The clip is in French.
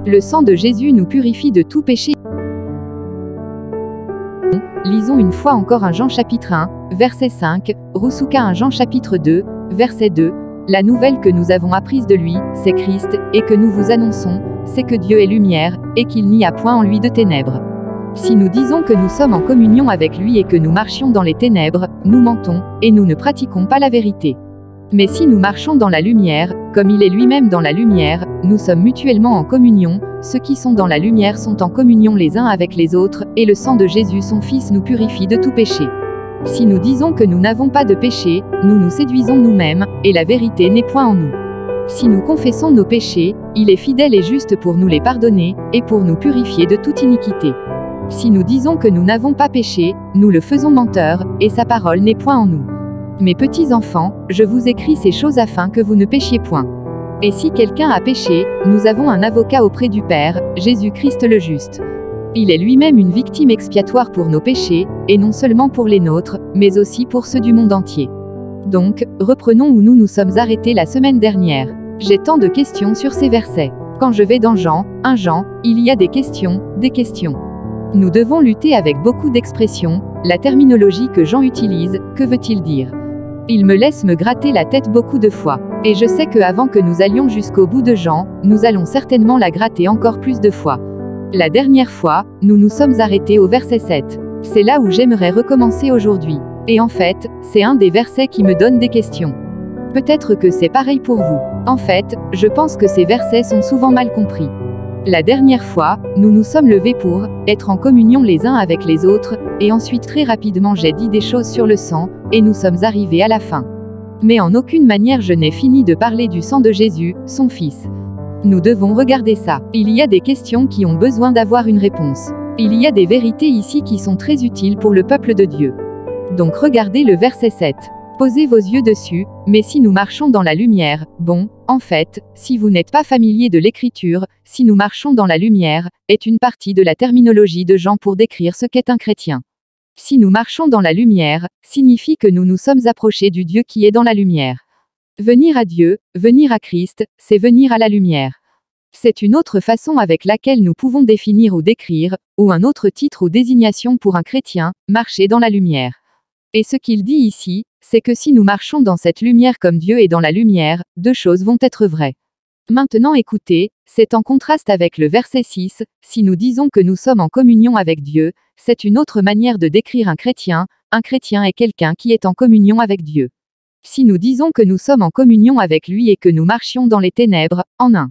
Le sang de Jésus nous purifie de tout péché. Lisons une fois encore 1 Jean chapitre 1, verset 5, Roussouka 1 Jean chapitre 2, verset 2. La nouvelle que nous avons apprise de lui, c'est Christ, et que nous vous annonçons, c'est que Dieu est lumière, et qu'il n'y a point en lui de ténèbres. Si nous disons que nous sommes en communion avec lui et que nous marchions dans les ténèbres, nous mentons, et nous ne pratiquons pas la vérité. Mais si nous marchons dans la lumière, comme il est lui-même dans la lumière, nous sommes mutuellement en communion, ceux qui sont dans la lumière sont en communion les uns avec les autres, et le sang de Jésus son Fils nous purifie de tout péché. Si nous disons que nous n'avons pas de péché, nous nous séduisons nous-mêmes, et la vérité n'est point en nous. Si nous confessons nos péchés, il est fidèle et juste pour nous les pardonner, et pour nous purifier de toute iniquité. Si nous disons que nous n'avons pas péché, nous le faisons menteur, et sa parole n'est point en nous. Mes petits enfants, je vous écris ces choses afin que vous ne péchiez point. Et si quelqu'un a péché, nous avons un avocat auprès du Père, Jésus-Christ le juste. Il est lui-même une victime expiatoire pour nos péchés, et non seulement pour les nôtres, mais aussi pour ceux du monde entier. Donc, reprenons où nous nous sommes arrêtés la semaine dernière. J'ai tant de questions sur ces versets. Quand je vais dans Jean, 1 Jean, il y a des questions, des questions. Nous devons lutter avec beaucoup d'expressions, la terminologie que Jean utilise, que veut-il dire ? Il me laisse me gratter la tête beaucoup de fois. Et je sais que avant que nous allions jusqu'au bout de Jean, nous allons certainement la gratter encore plus de fois. La dernière fois, nous nous sommes arrêtés au verset 7. C'est là où j'aimerais recommencer aujourd'hui. Et en fait, c'est un des versets qui me donne des questions. Peut-être que c'est pareil pour vous. En fait, je pense que ces versets sont souvent mal compris. La dernière fois, nous nous sommes levés pour être en communion les uns avec les autres, et ensuite très rapidement j'ai dit des choses sur le sang, et nous sommes arrivés à la fin. Mais en aucune manière je n'ai fini de parler du sang de Jésus, son Fils. Nous devons regarder ça. Il y a des questions qui ont besoin d'avoir une réponse. Il y a des vérités ici qui sont très utiles pour le peuple de Dieu. Donc regardez le verset 7. Posez vos yeux dessus, mais si nous marchons dans la lumière, bon, en fait, si vous n'êtes pas familier de l'écriture, si nous marchons dans la lumière, est une partie de la terminologie de Jean pour décrire ce qu'est un chrétien. Si nous marchons dans la lumière, signifie que nous nous sommes approchés du Dieu qui est dans la lumière. Venir à Dieu, venir à Christ, c'est venir à la lumière. C'est une autre façon avec laquelle nous pouvons définir ou décrire, ou un autre titre ou désignation pour un chrétien, marcher dans la lumière. Et ce qu'il dit ici, c'est que si nous marchons dans cette lumière comme Dieu est dans la lumière, deux choses vont être vraies. Maintenant écoutez, c'est en contraste avec le verset 6, si nous disons que nous sommes en communion avec Dieu, c'est une autre manière de décrire un chrétien est quelqu'un qui est en communion avec Dieu. Si nous disons que nous sommes en communion avec lui et que nous marchions dans les ténèbres, en un